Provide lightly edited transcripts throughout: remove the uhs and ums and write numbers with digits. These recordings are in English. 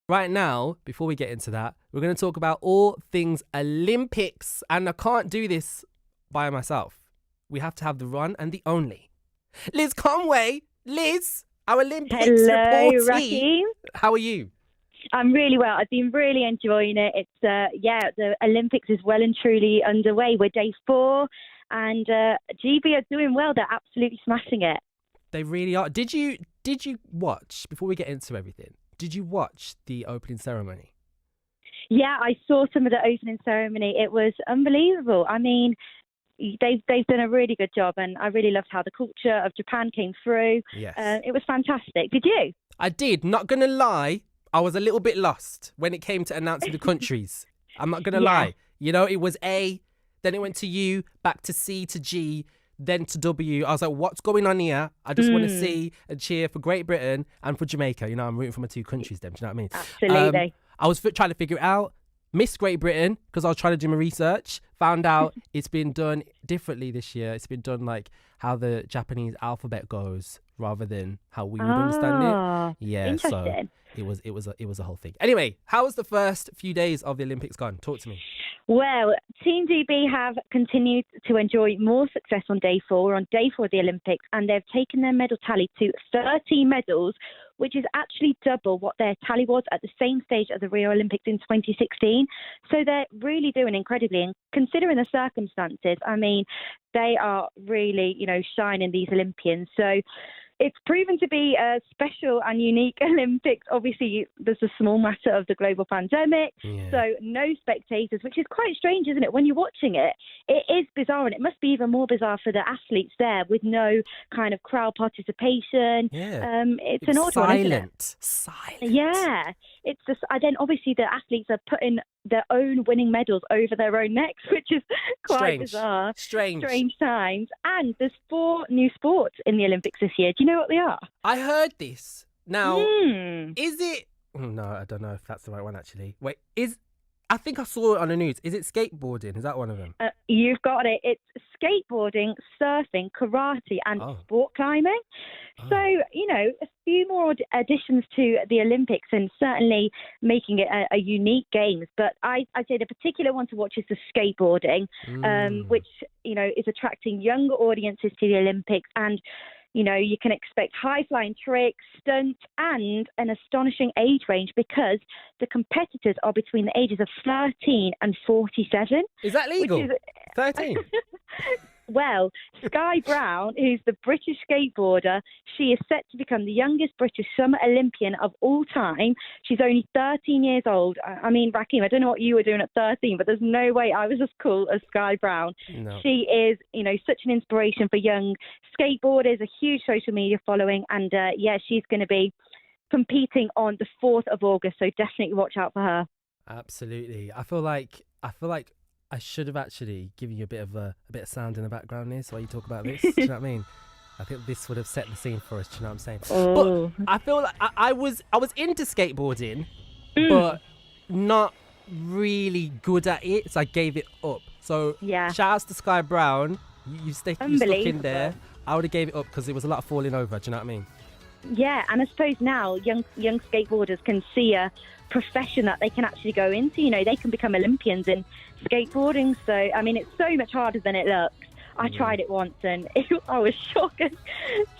Right now, before we get into that, we're going to talk about all things Olympics. And I can't do this by myself. We have to have the one and the only Liz Conway. Liz, our Olympics Hello, reportee. Rakeem. How are you? I'm really well. I've been really enjoying it. It's the Olympics is well and truly underway. We're day 4, and GB are doing well. They're absolutely smashing it. They really are. Did you watch, before we get into everything, did you watch the opening ceremony? Yeah, I saw some of the opening ceremony. It was unbelievable. I mean, they've done a really good job, and I really loved how the culture of Japan came through. Yes. It was fantastic. Did you? I did. Not going to lie, I was a little bit lost when it came to announcing the countries. I'm not going to lie. You know, it was A, then it went to U, back to C to G, then to W. I was like, what's going on here? I just want to see and cheer for Great Britain and for Jamaica. You know, I'm rooting for my 2 countries then. Do you know what I mean? Absolutely. I was trying to figure it out. Missed Great Britain because I was trying to do my research. Found out it's been done differently this year. It's been done like how the Japanese alphabet goes rather than how we would understand it. Yeah, interesting. So it was a whole thing. Anyway, how was the first few days of the Olympics gone? Talk to me. Well, Team GB have continued to enjoy more success on day 4. We're on day 4 of the Olympics, and they've taken their medal tally to 13 medals, which is actually double what their tally was at the same stage of the Rio Olympics in 2016. So they're really doing incredibly. And considering the circumstances, I mean, they are really, shining, these Olympians. So it's proven to be a special and unique Olympics. Obviously, there's a small matter of the global pandemic, so no spectators, which is quite strange, isn't it? When you're watching it, it is bizarre, and it must be even more bizarre for the athletes there with no kind of crowd participation. Yeah. It's an odd one, isn't it? Silent. Yeah. It's just, and then obviously the athletes are putting their own winning medals over their own necks, which is quite bizarre. Strange times. And there's 4 new sports in the Olympics this year. Do you know what they are? I heard this. Now, is it... Oh, no, I don't know if that's the right one, actually. Wait, I think I saw it on the news. Is it skateboarding? Is that one of them? You've got it. It's skateboarding, surfing, karate, and sport climbing. So, a few more additions to the Olympics, and certainly making it a unique games. But I'd say the particular one to watch is the skateboarding, which, is attracting younger audiences to the Olympics. And you can expect high-flying tricks, stunts, and an astonishing age range because the competitors are between the ages of 13 and 47. Is that legal? 13? Well, Sky Brown, who's the British skateboarder, she is set to become the youngest British summer Olympian of all time. She's only 13 years old. I mean, Rakeem, I don't know what you were doing at 13, but there's no way I was as cool as Sky Brown. No. She is, such an inspiration for young skateboarders, a huge social media following, and she's going to be competing on the 4th of August, so definitely watch out for her. Absolutely. I feel like I should have actually given you a bit of sound in the background here, so while you talk about this. Do you know what I mean? I think this would have set the scene for us. Do you know what I'm saying? Oh. But I feel like I was into skateboarding, but not really good at it, so I gave it up. So shout outs to Sky Brown. You stuck in there. I would have gave it up because there was a lot of falling over. Do you know what I mean? Yeah, and I suppose now young skateboarders can see a profession that they can actually go into. They can become Olympians in skateboarding. So, I mean, it's so much harder than it looks. I tried it once and I was shocked.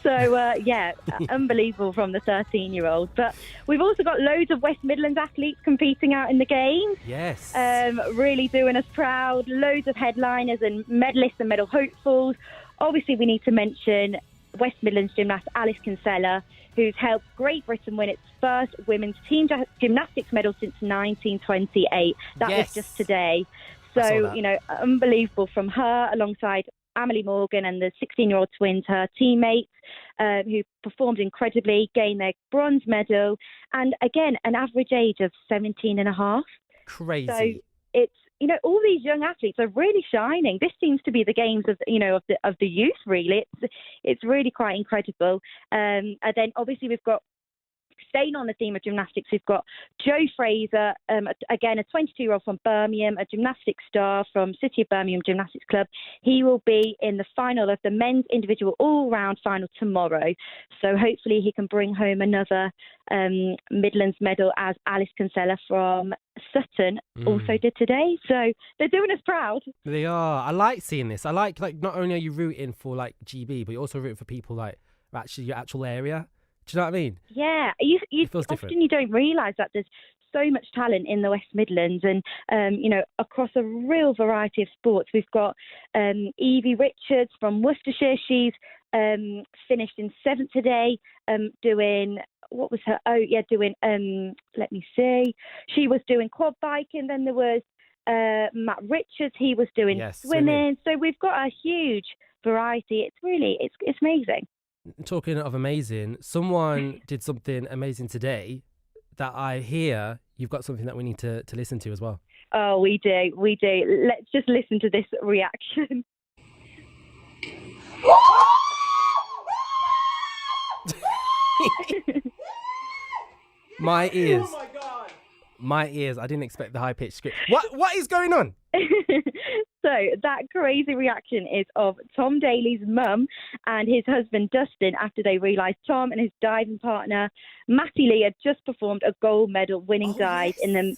So, unbelievable from the 13-year-old. But we've also got loads of West Midlands athletes competing out in the games. Yes. Really doing us proud. Loads of headliners and medalists and medal hopefuls. Obviously, we need to mention West Midlands gymnast Alice Kinsella, who's helped Great Britain win its first women's team gymnastics medal since 1928. That was just today. So, unbelievable from her, alongside Amelie Morgan and the 16-year-old twins, her teammates, who performed incredibly, gained their bronze medal, and again, an average age of 17 and a half. Crazy. So it's, all these young athletes are really shining. This seems to be the games of the youth, really. It's really quite incredible. And then obviously we've got staying on the theme of gymnastics, we've got Joe Fraser, again, a 22-year-old from Birmingham, a gymnastics star from City of Birmingham Gymnastics Club. He will be in the final of the men's individual all-round final tomorrow. So hopefully he can bring home another Midlands medal, as Alice Kinsella from Sutton also did today. So they're doing us proud. They are. I like seeing this. I like not only are you rooting for like GB, but you're also rooting for people like actually your actual area. Do you know what I mean? Yeah, It feels different. often you don't realise that there's so much talent in the West Midlands, and across a real variety of sports. We've got Evie Richards from Worcestershire. She's finished in 7th today, doing what was her? Let me see. She was doing quad biking. Then there was Matt Richards. He was doing swimming. So we've got a huge variety. It's amazing. Talking of amazing, someone did something amazing today that I hear you've got something that we need to listen to as well. Oh, we do. Let's just listen to this reaction. My ears. Oh my God. My ears. I didn't expect the high-pitched script. What is going on? So that crazy reaction is of Tom Daly's mum and his husband Dustin after they realised Tom and his diving partner Matty Lee had just performed a gold medal winning dive in the.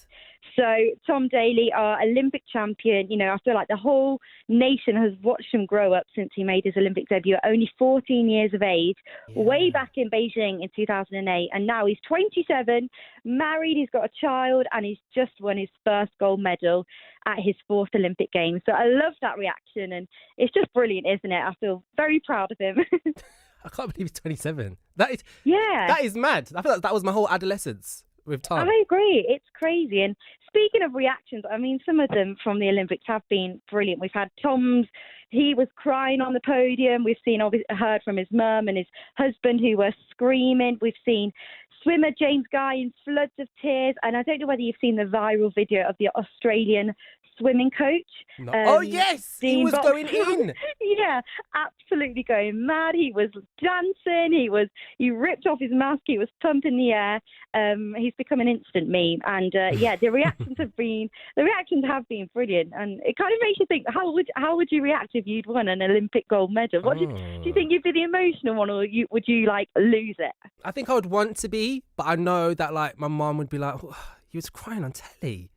So Tom Daly, our Olympic champion, I feel like the whole nation has watched him grow up since he made his Olympic debut at only 14 years of age, way back in Beijing in 2008. And now he's 27, married, he's got a child, and he's just won his first gold medal at his 4th Olympic Games. So I love that reaction, and it's just brilliant, isn't it? I feel very proud of him. I can't believe he's 27. That is mad. I feel like that was my whole adolescence with Tom. I agree. It's crazy. And speaking of reactions, I mean, some of them from the Olympics have been brilliant. We've had Tom's, he was crying on the podium. We've heard from his mum and his husband who were screaming. We've seen swimmer James Guy in floods of tears. And I don't know whether you've seen the viral video of the Australian swimming coach. No. Oh, yes. He was going in. Yeah, absolutely going mad. He was dancing. He ripped off his mask. He was pumping the air. He's become an instant meme. And the reactions have been brilliant. And it kind of makes you think, how would you react if you'd won an Olympic gold medal? Do you think you'd be the emotional one, or would you like lose it? I think I would want to be, but I know that like my mum would be like, oh, he was crying on telly.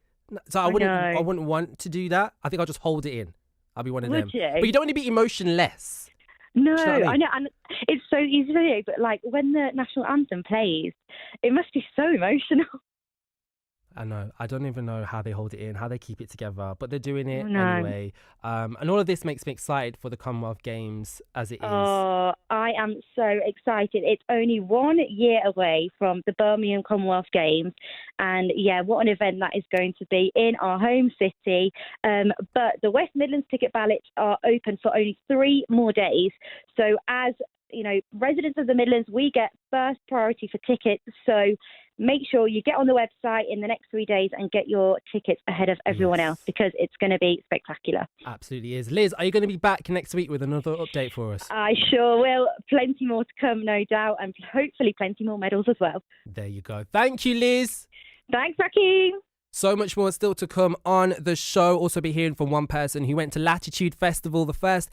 So I wouldn't want to do that. I think I'll just hold it in. I'll be one of them. Would you? But you don't want to be emotionless. No, Do you know what I I mean? know, and it's so easy to do, but like when the national anthem plays, it must be so emotional. I know. I don't even know how they hold it in, how they keep it together, but they're doing it No. anyway. And all of this makes me excited for the Commonwealth Games as it is. Oh, I am so excited. It's only 1 year away from the Birmingham Commonwealth Games. And yeah, what an event that is going to be in our home city. But the West Midlands ticket ballots are open for only 3 more days. So as residents of the Midlands, we get first priority for tickets. So make sure you get on the website in the next 3 days and get your tickets ahead of everyone else, because it's going to be spectacular. Absolutely is. Liz, are you going to be back next week with another update for us? I sure will. Plenty more to come, no doubt, and hopefully plenty more medals as well. There you go. Thank you, Liz. Thanks, Rakeem. So much more still to come on the show. Also be hearing from one person who went to Latitude Festival, the first